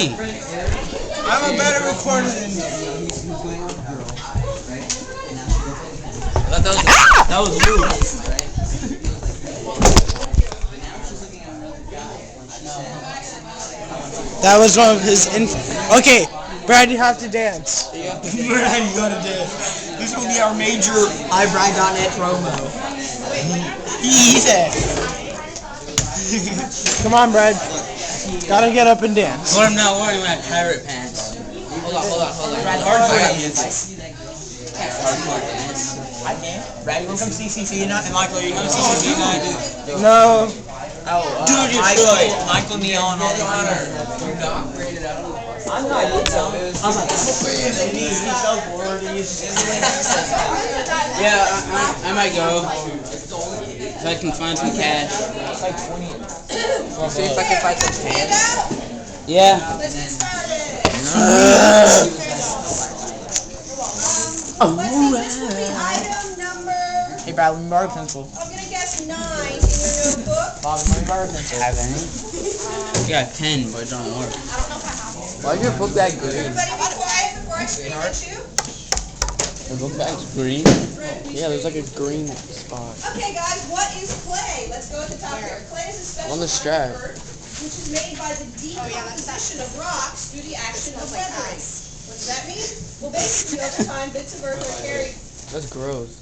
funny. I'm a better recorder than you. I thought that was you. That was one of his Okay, Brad, you have to dance. Brad, you gotta dance. This will be our major iBride.net promo. easy. Come on, Brad. Gotta get up and dance. But I'm not wearing my pirate pants. Hold on. Hardcore dance. Hardcore pants. I can't. Brad, you wanna come CCC tonight? And Michael, you come CCC tonight? No. Dude, you should. Michael Neon on the I'm not I was like, he's so bored. Yeah, I might go. If I can find some cash. It's like 20. See if I can find some pants. Yeah. Let's get started. This will be item number, Hey, Brad, let me borrow a pencil. I'm gonna guess 9 in your notebook. Bob, let me borrow a pencil. Have any? I got 10, but it don't work. Why is your book bag green? Everybody be quiet before I scream at you. Your book bag's green? Yeah, there's like a green spot. Okay, guys, what is clay? Let's go at the top here. Clay is a special On the kind strap. of earth which is made by the decomposition of rocks through the action of weathering. What does that mean? Well, basically, over time, bits of earth are carried. That's gross.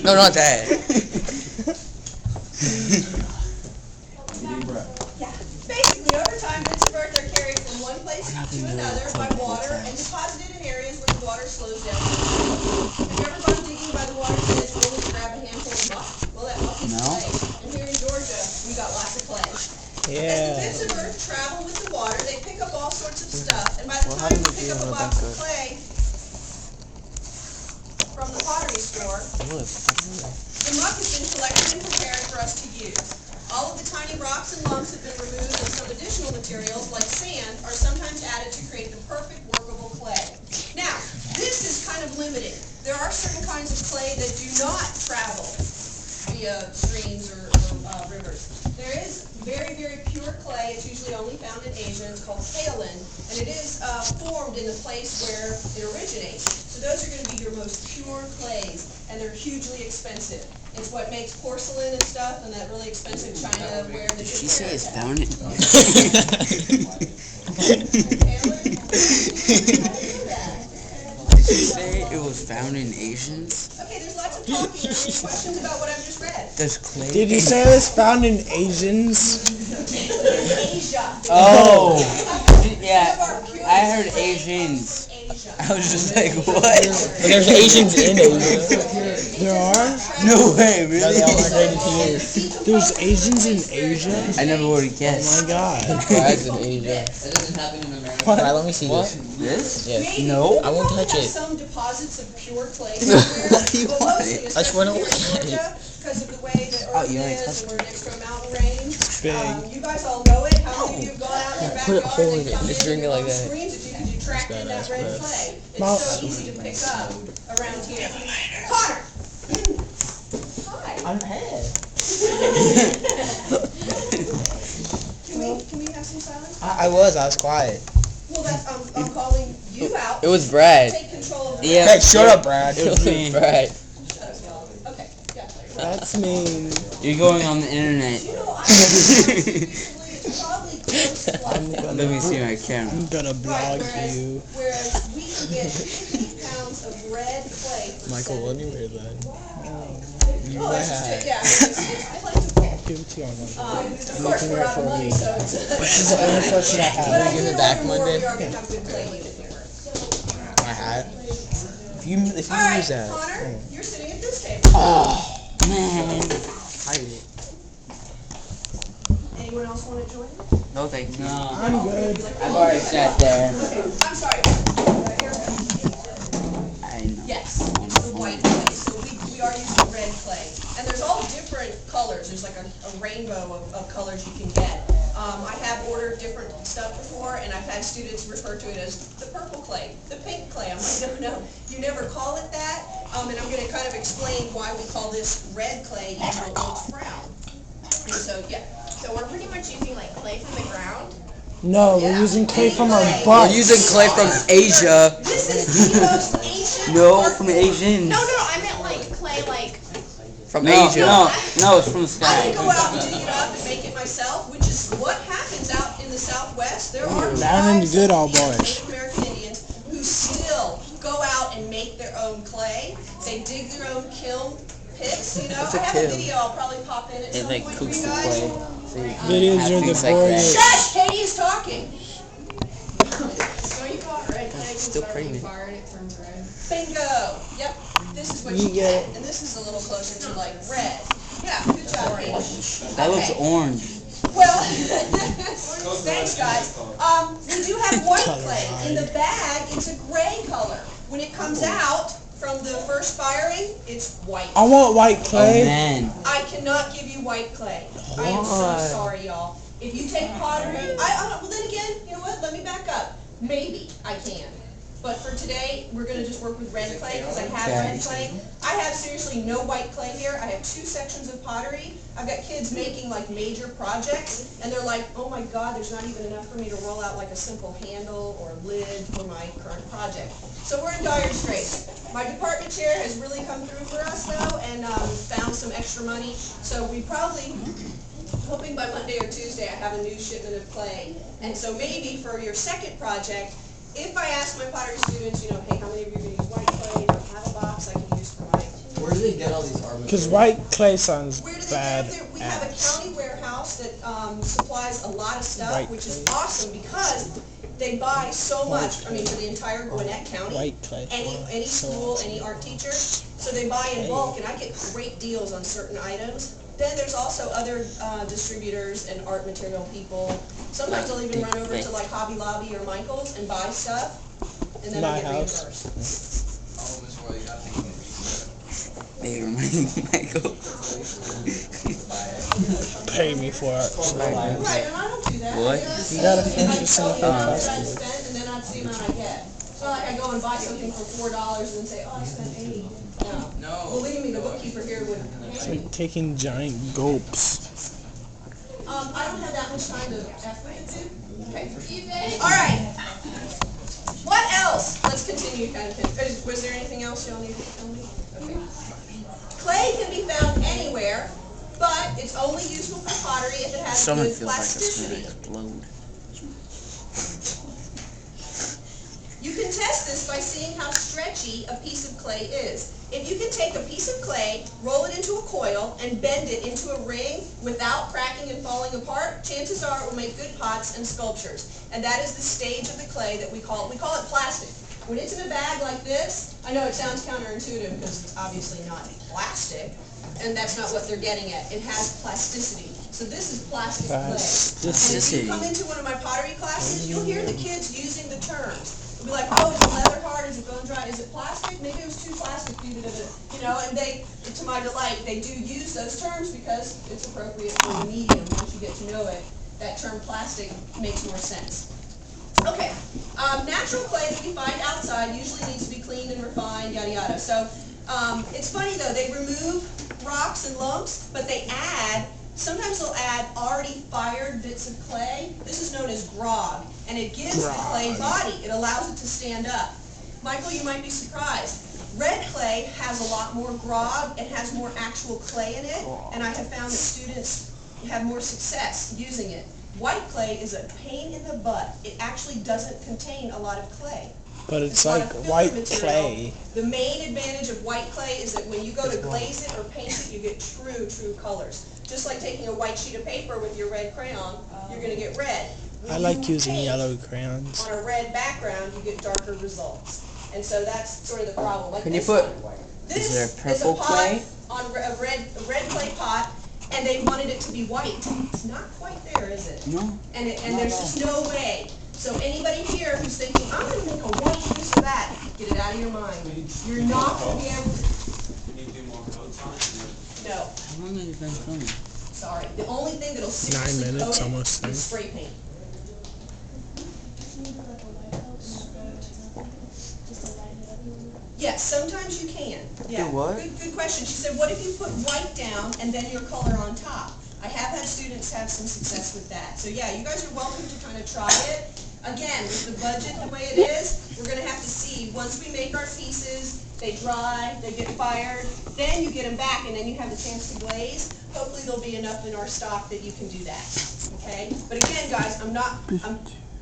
No, not that. Yeah. Basically, over time, bits of earth are carried from one place to another by water and deposited in areas where the water slows down. Have you ever gone digging by the water's edge only to grab a handful of muck? Well, that muck is No. clay. And here in Georgia, we got lots of clay. As the bits of earth travel with the water, they pick up all sorts of stuff. And by the time you pick up a box of clay from the pottery store, the muck has been collected and prepared for us to use. All of the tiny rocks and lumps have been removed, and some additional materials, like sand, are sometimes added to create the perfect workable clay. Now, this is kind of limited. There are certain kinds of clay that do not travel via streams or rivers. There is very, very pure clay. It's usually only found in Asia. It's called kaolin, and it is formed in the place where it originates. So those are going to be your most pure clays, and they're hugely expensive. It's what makes porcelain and stuff, and that really expensive china ware that She say it's found in. Did she say it was found in Asians? Okay, there's lots of talking. Are there any questions about what I've just read? There's clay. Did you say it was found in Asians? Asia. Oh, yeah. Some of our pure I heard clay Asians. comes from Asia. I was just like, what? There's Asians in Asia. There are? No way, really? There's Asians in Asia? I never would have Oh guessed. my god. Brad's in Asia. That doesn't happen in America. Alright, let me see this. This? Yes. Maybe. No. I won't We touch have it. some deposits of pure clay Why somewhere, do you but want mostly, it? I just wanna especially look here in at it. Georgia, because of the way that Oh, Earth you ain't is, touch and we're next to a mountain range. Big. You guys all know it. How many of you have gone out in your Put it- backyard hold and it. come Just in drink it and like on that. screens if you could track in that red badass, clay? Mom. It's so easy to pick up around here. Connor! Hi. I'm ahead. Can we have some silence? I was quiet. Well, that's, I'm calling you out. It was Brad. Take control of the. Yeah. Hey, shut up, Brad. It was me. Brad. Shut up, y'all. Okay, yeah. That's mean. You're going on the internet. You know, I it's probably close to like that. Let me see my camera. I'm gonna blog Right, you. whereas we can get 50 pounds of red clay for Michael, $7. when you wear that? Oh, that's just, yeah, it's plentiful. Give it to you on Monday. Of course, we're out of money, so it's. This is the only question I But have. I give do it know back more Monday? we are gonna have good clay unit here. My hat. If you All use right, that. Connor, you're sitting at this table. Oh, man. Hide it. Anyone else want to join? No, thank you. No, I'm good. I've already sat there. Okay, I'm sorry. Here. I know. Yes, the white clay. So we are using red clay. And there's all different colors. There's like a rainbow of colors you can get. I have ordered different stuff before, and I've had students refer to it as the purple clay, the pink clay. I'm like, no, you never call it that. And I'm going to kind of explain why we call this red clay, even though it looks brown. And so, yeah. So we're pretty much using like clay from the ground. No, Yeah. we're using clay from our Anyway. butts. We're using clay from Asia. This is the most ancient No, art from form. Asians. No, I meant like clay, like From No, Asia. no, it's from the I sky. can go out and dig it up and make it myself, which is what happens out in the Southwest. There are Down in the tribes good of old Indians, boys. Native American Indians who still go out and make their own clay. They dig their own kiln pits, you know. What's a I have a kiln? video I'll probably pop in at It some like point for cooks you the guys. clay. So you can Videos have are the things like that. boys. Shush! Katie's talking. so you got red clay can Still start creamy. fired it from red. Bingo. Yep. This is what you get, and this is a little closer to like red. Yeah. Good job, Katie. That looks Okay. orange. Well, thanks guys. We do have white clay. In the bag, it's a gray color. When it comes out from the first firing, it's white. I want white Oh clay. man. I cannot give you white clay. I am so Why? sorry, y'all. If you take pottery, well then again, you know what, let me back up. Maybe I can. But for today, we're gonna just work with red clay, because I have red clay. I have seriously no white clay here. I have 2 sections of pottery. I've got kids making like major projects, and they're like, oh my God, there's not even enough for me to roll out like a simple handle or lid for my current project. So we're in dire straits. My department chair has really come through for us though, and found some extra money. So we probably, hoping by Monday or Tuesday, I have a new shipment of clay. And so maybe for your second project, if I ask my pottery students, you know, hey, how many of you are going to use white clay? Do I have a box I can use for my... Where do they get all these art Because white clay sounds Where do they bad. get it? We have a county warehouse that supplies a lot of stuff, White which is clay. awesome because they buy so much, I mean, for the entire Gwinnett County. White clay. Any school, any art teacher, so they buy in bulk, and I get great deals on certain items. Then there's also other distributors and art material people. Sometimes they'll even run over to like Hobby Lobby or Michael's and buy stuff, and then My I get house. reimbursed. They remind me of Michael. Pay me for it. Right, and I don't do that. What? You gotta finish this in the I tell you how much podcast. I spent, and then that's the amount I get. It's not like I go and buy something for $4 and then say, oh, I spent $80. No. Believe me, the bookkeeper here would. It's like taking giant gulps. I don't have that much time to effort to do. Okay. All right. What else? Let's continue kind of thing. Was there anything else y'all needed to tell me? Okay. Clay can be found anywhere, but it's only useful for pottery if it has Someone good feels like it's plasticity. gonna explode. You can test this by seeing how stretchy a piece of clay is. If you can take a piece of clay, roll it into a coil, and bend it into a ring without cracking and falling apart, chances are it will make good pots and sculptures. And that is the stage of the clay that we call it plastic. When it's in a bag like this, I know it sounds counterintuitive because it's obviously not plastic, and that's not what they're getting at. It has plasticity. So this is plastic clay. And if you come into one of my pottery classes, you'll hear the kids using the terms. They'll be like, oh, is the leather hard? Is it bone dry? Is it plastic? Maybe it was too plastic for you to, you know, and they, to my delight, they do use those terms because it's appropriate for the medium. Once you get to know it, that term plastic makes more sense. Okay, natural clay that we find outside usually needs to be cleaned and refined, yada yada. So it's funny though, they remove rocks and lumps, but they add, sometimes they'll add already fired bits of clay. This is known as grog, and it gives the clay body. It allows it to stand up. Michael, you might be surprised. Red clay has a lot more grog. It has more actual clay in it, and I have found that students have more success using it. White clay is a pain in the butt. It actually doesn't contain a lot of clay. But it's not like a filler white material. clay. The main advantage of white clay is that when you go to glaze it or paint it, you get true colors. Just like taking a white sheet of paper with your red crayon, you're going to get red. When I like you using paint yellow crayons. on a red background, you get darker results. And so that's sort of the problem. Like Can you this put- one. Is This there is a purple pot clay? on a red clay pot, and they wanted it to be white. It's not quite there, is it? No. And there's just no way. So anybody here who's thinking, I'm going to make a white piece of that, get it out of your mind. You're not going to be able to. Can you do more coats on it? No, How long have you been filming? sorry. The only thing that'll 9 seriously minutes, coat it almost is spray paint. Yes, sometimes you can. Yeah. Do what? Good question. She said, what if you put white down and then your color on top? I have had students have some success with that. So yeah, you guys are welcome to kind of try it. Again, with the budget the way it is, we're gonna have to see, once we make our pieces, they dry, they get fired, then you get them back and then you have the chance to glaze. Hopefully there'll be enough in our stock that you can do that, okay? But again, guys,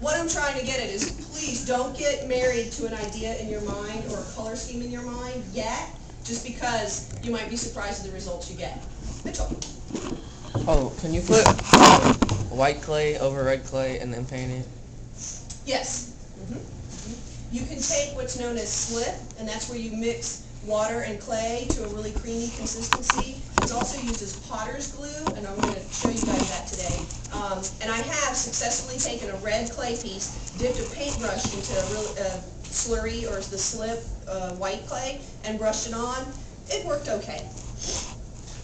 what I'm trying to get at is, please don't get married to an idea in your mind or a color scheme in your mind yet, just because you might be surprised at the results you get. Mitchell? Oh, can you put white clay over red clay and then paint it? Yes. You can take what's known as slip, and that's where you mix water and clay to a really creamy consistency. It's also used as potter's glue, and I'm going to show you guys that today. And I have successfully taken a red clay piece, dipped a paintbrush into a real slurry or the slip white clay, and brushed it on. It worked okay.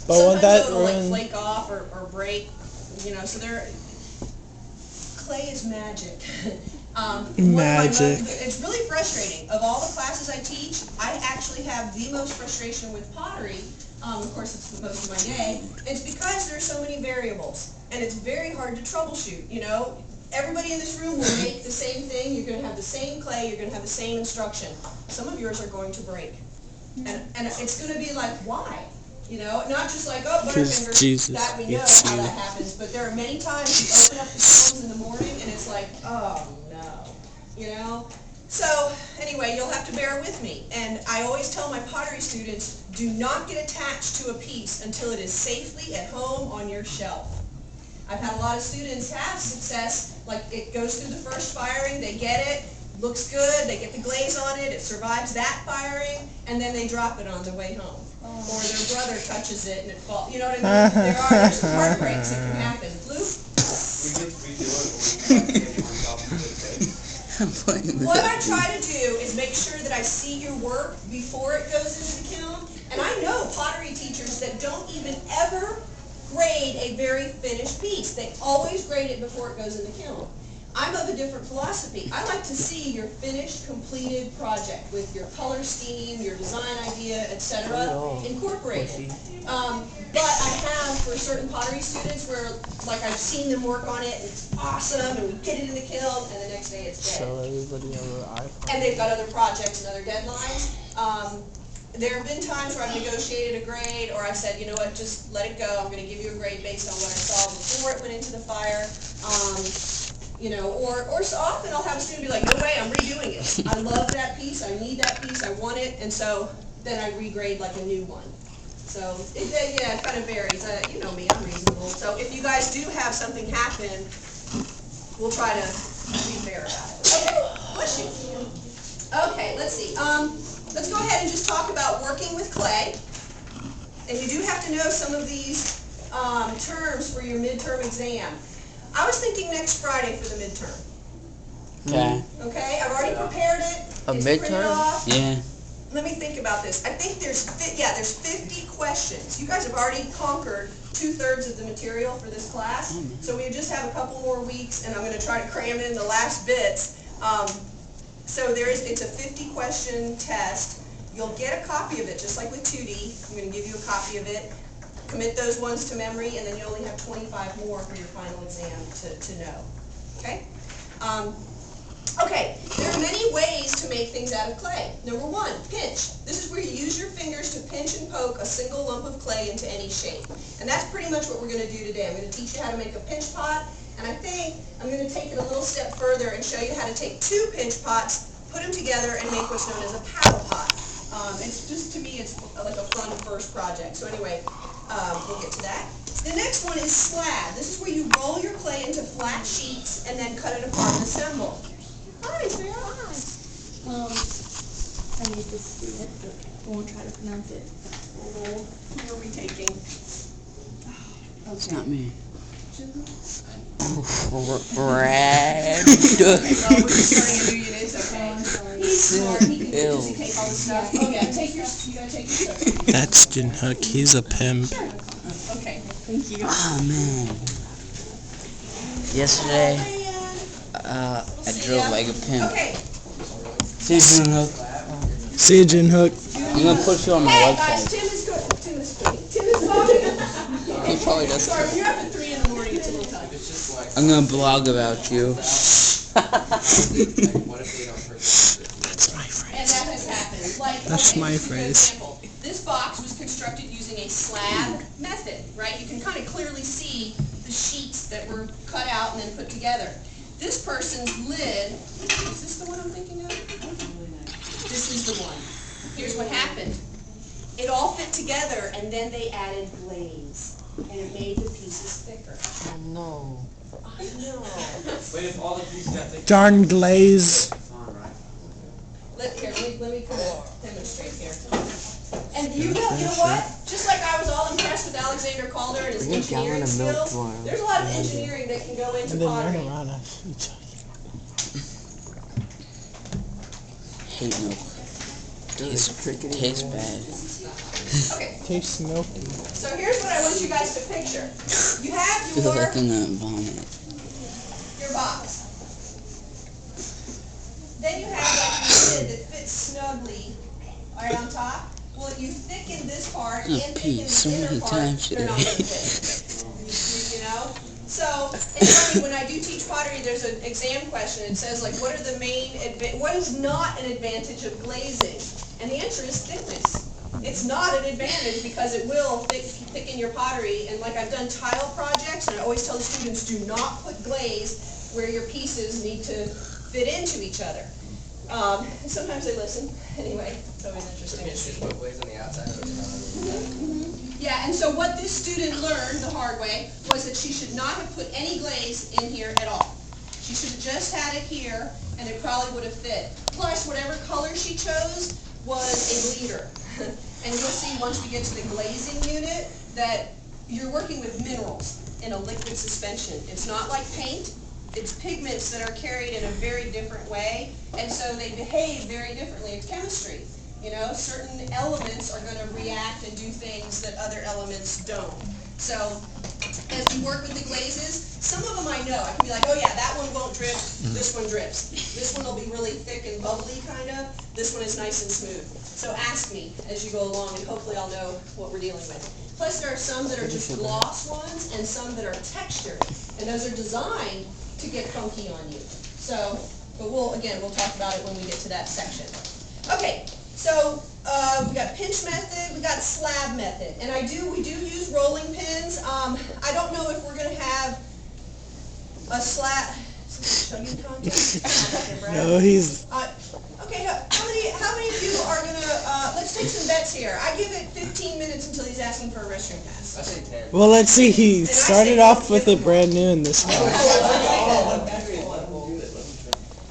But Sometimes won't that it'll like ruin? flake off or break, you know. So clay is magic. Magic. It's really frustrating. Of all the classes I teach, I actually have the most frustration with pottery. Of course, it's most of my day. It's because there's so many variables, and it's very hard to troubleshoot. You know, everybody in this room will make the same thing. You're going to have the same clay. You're going to have the same instruction. Some of yours are going to break, and it's going to be like, why? You know, not just like, oh, Butterfingers, Jesus that we know gets how you. that happens, but there are many times you open up the phones in the morning and it's like, oh no, you know? So anyway, you'll have to bear with me. And I always tell my pottery students, do not get attached to a piece until it is safely at home on your shelf. I've had a lot of students have success, like it goes through the first firing, they get it, looks good, they get the glaze on it, it survives that firing, and then they drop it on their way home. Or their brother touches it and it falls. You know what I mean? There's some heartbreaks that can happen. Luke? What I try to do is make sure that I see your work before it goes into the kiln. And I know pottery teachers that don't even ever grade a very finished piece. They always grade it before it goes in the kiln. I'm of a different philosophy. I like to see your finished, completed project with your color scheme, your design idea, etc. incorporated. But I have, for certain pottery students, where like I've seen them work on it, and it's awesome, and we get it in the kiln, and the next day it's dead. Show everybody our iPhone. And they've got other projects and other deadlines. There have been times where I've negotiated a grade, or I've said, you know what, just let it go. I'm going to give you a grade based on what I saw before it went into the fire. You know, or so often I'll have a student be like, no way, I'm redoing it. I love that piece, I need that piece, I want it, and so then I regrade like a new one. So, yeah, it kind of varies. You know me, I'm reasonable. So if you guys do have something happen, we'll try to be fair about it. Okay, bless you. Okay, let's see. Let's go ahead and just talk about working with clay. And you do have to know some of these terms for your midterm exam. I was thinking next Friday for the midterm. Okay. Okay, I've already prepared it. A It's midterm? printed off. Yeah. Let me think about this. I think there's 50 questions. You guys have already conquered 2/3 of the material for this class. So we just have a couple more weeks, and I'm going to try to cram in the last bits. So it's a 50-question test. You'll get a copy of it, just like with 2D. I'm going to give you a copy of it. Commit those ones to memory, and then you only have 25 more for your final exam to know. Okay? Okay, there are many ways to make things out of clay. Number one, pinch. This is where you use your fingers to pinch and poke a single lump of clay into any shape. And that's pretty much what we're going to do today. I'm going to teach you how to make a pinch pot, and I think I'm going to take it a little step further and show you how to take 2 pinch pots, put them together, and make what's known as a paddle pot. It's just, to me, it's like a fun first project. So anyway, we'll get to that. The next one is slab. This is where you roll your clay into flat sheets and then cut it apart and assemble. Hi, Sarah. I need to see it, but I won't try to pronounce it. Oh, who are we taking? It's not me. Brad. Oh, we're just starting a new unit. It's okay. He's smart. He can does he take all the stuff? Oh yeah, you gotta take your stuff. That's Jin Hook. He's a pimp. Sure. Okay. Thank you. Oh, man. Yesterday, I drove like a pimp. Okay. Season Hook. See you, Jin Hook. I'm gonna put you on my Hey guys, website. Tim is good. Tim is talking. He probably does. Sorry, when you're up at 3 in the morning, it's a little tough. It's just like. I'm gonna blog about you. What if they don't That's my phrase. And that has happened. Like, That's my this is a good phrase. example. This box was constructed using a slab method, right? You can kind of clearly see the sheets that were cut out and then put together. This person's lid, is this the one I'm thinking of? This is the one. Here's what happened. It all fit together, and then they added glaze, and it made the pieces thicker. Oh no. I know. Wait, if all the pieces got thick, Darn glaze. it's on, right? Let me kind of demonstrate here. And you know what? Just like I was all impressed with Alexander Calder and his Bring a gallon engineering of milk skills, tomorrow. there's a lot of engineering that can go into And then pottery. learn around us. Hate milk. Tastes bad. Okay, Tastes milky. so here's what I want you guys to picture. You have Feels your like I'm gonna vomit. box. Then you have like your lid that fits snugly right on top. Well, if you thicken this part I'm and gonna thicken pee the so inner many part, times they're not today. gonna fit. You know? So, it's funny, when I do teach pottery, there's an exam question. It says, like, what are the main, what is not an advantage of glazing? And the answer is thickness. It's not an advantage because it will thicken your pottery. And like I've done tile projects, and I always tell the students, do not put glaze where your pieces need to fit into each other. And sometimes they listen. Anyway, it's always interesting to see. Put glaze on the outside of it. Yeah, and so what this student learned the hard way was that she should not have put any glaze in here at all. She should have just had it here, and it probably would have fit. Plus, whatever color she chose was a leader. And you'll see once we get to the glazing unit that you're working with minerals in a liquid suspension. It's not like paint. It's pigments that are carried in a very different way, and so they behave very differently. It's chemistry. You know, certain elements are going to react and do things that other elements don't. So, as we work with the glazes, some of them I know. I can be like, oh yeah, that one won't drip, this one drips. This one will be really thick and bubbly, kind of. This one is nice and smooth. So ask me as you go along, and hopefully I'll know what we're dealing with. Plus, there are some that are just gloss ones, and some that are textured. And those are designed to get funky on you. So, but we'll talk about it when we get to that section. Okay. So, we got pinch method, we got slab method, and we do use rolling pins. I don't know if we're gonna have a slab, chugging contest? No, he's. Okay, how many of you are gonna, let's take some bets here. I give it 15 minutes until he's asking for a restroom pass. I say 10. Well, let's see. He started off with it brand new in this house.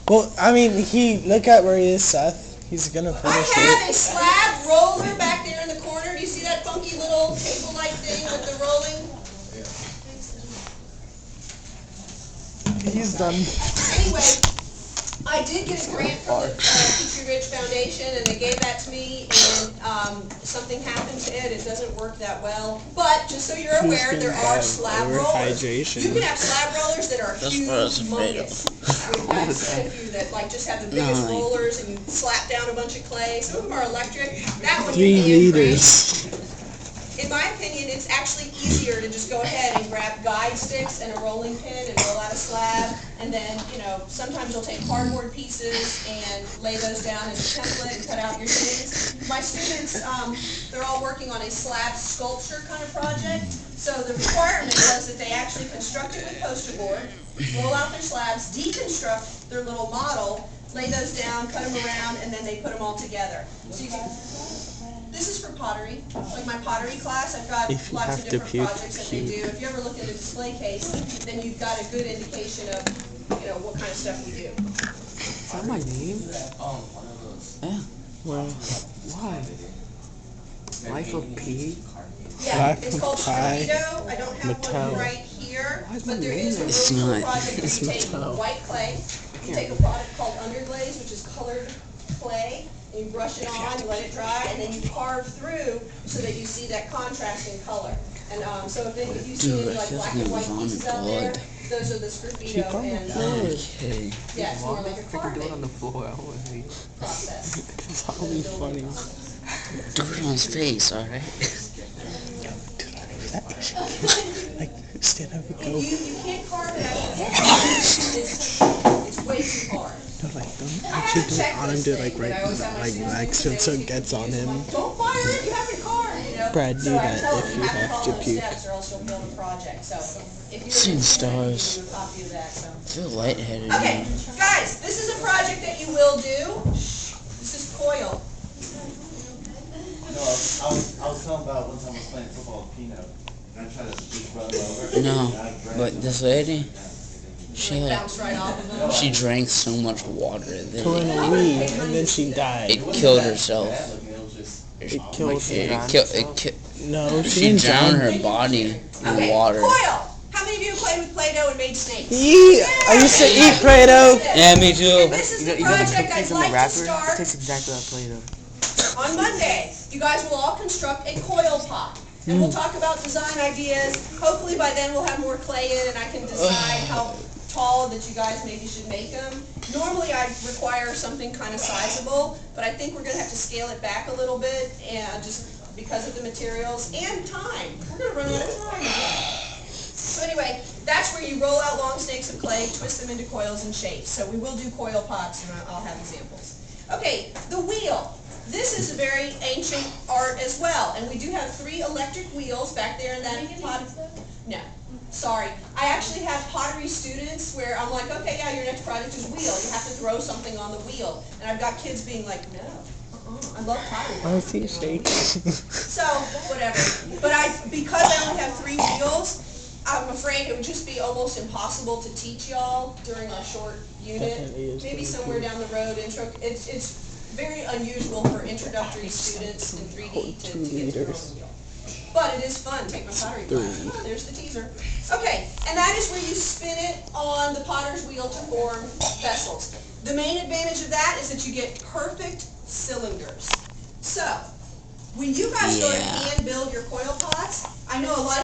Well, I mean, look at where he is, Seth. He's gonna I finish it. have a slab roller back there in the corner. Do you see that funky little table-like thing with the rolling? He's done. Anyway, I did get a grant from the Petrie Ridge Foundation, and they gave that to me, and something happened to it. It doesn't work that well. But just so you're aware, there are slab rollers. You can have slab rollers that are humongous. We've got a few that just have the biggest rollers, and you slap down a bunch of clay. Some of them are electric. That one 3 you can liters. In my opinion, it's actually easier to just go ahead and grab guide sticks and a rolling pin and roll out a slab, and then, sometimes you'll take cardboard pieces and lay those down as a template and cut out your things. My students, they're all working on a slab sculpture kind of project, so the requirement was that they actually construct it with poster board, roll out their slabs, deconstruct their little model, lay those down, cut them around, and then they put them all together. So you can. This is for pottery. Like my pottery class, I've got If you lots have of to different puke, projects that they do. If you ever look in the display case, then you've got a good indication of, what kind of stuff we do. Is that my name? Yeah. Well, Why? Life of P? Yeah, Black it's called pie, Sharpedo. I don't have Mattel. one right here, Why is my but there name is a there? really It's cool not. project where It's you take Mattel. white clay, you take a product called underglaze, which is colored clay, and you brush it on, you let it dry, and then you carve through so that you see that contrast in color. And so if you see Dude, any I like feel black like and white I'm vomiting pieces out there, blood. those are the Keep Sharpedo, on the and floor. Okay. yeah, it's more like a If I could do it on carving the floor, I would leave. process. it's all be funny. Do it on his face, alright? Like, stand up and go. You can't carve it out of the wood. It's way too hard. No, like, don't actually do it on him. Do like right, like next to him so it gets on him. Don't fire it, you have to carve, you know? Brad, do So I that tell if them you have follow to the puke. steps or else you'll fail the project. So if you're Seen interested, you can stars. do a copy of that. So. I feel lightheaded. Okay, guys, this is a project that you will do. This is coil. No, I was telling about one time I was playing football with Pino, and I tried to just run him over. No, and I drank but this lady, she like, Bounce right off of them. she drank so much water Pulling that a wee, and then she died. it killed herself. it was just It killed her. No, she She didn't drowned drown. her body in Okay, water. coil. How many of you played with Play-Doh and made snakes? Yee! I used to eat Play-Doh. Yeah, me too. This is the You know the project I'd cookies in the like to wrapper? It start tastes exactly like Play-Doh. on Monday. You guys will all construct a coil pot. And we'll talk about design ideas. Hopefully by then we'll have more clay in and I can decide how tall that you guys maybe should make them. Normally I require something kind of sizable, but I think we're going to have to scale it back a little bit and just because of the materials and time. We're going to run out of time again. So anyway, that's where you roll out long snakes of clay, twist them into coils and shapes. So we will do coil pots and I'll have examples. Okay, the wheel. This is a very ancient art as well, and we do have 3 electric wheels back there in that pot. No, sorry. I actually have pottery students where I'm like, okay, yeah, your next project is wheel. You have to throw something on the wheel. And I've got kids being like, no, I love pottery. I see shakes. So, whatever. But because I only have 3 wheels, I'm afraid it would just be almost impossible to teach y'all during a short unit. Definitely is Maybe somewhere down the road, it's very unusual for introductory students in 3D to get through a wheel. But it is fun. Take my pottery class. Oh, there's the teaser. Okay, and that is where you spin it on the potter's wheel to form vessels. The main advantage of that is that you get perfect cylinders. So, when you guys go to Yeah. hand build your coil pots, I know a lot of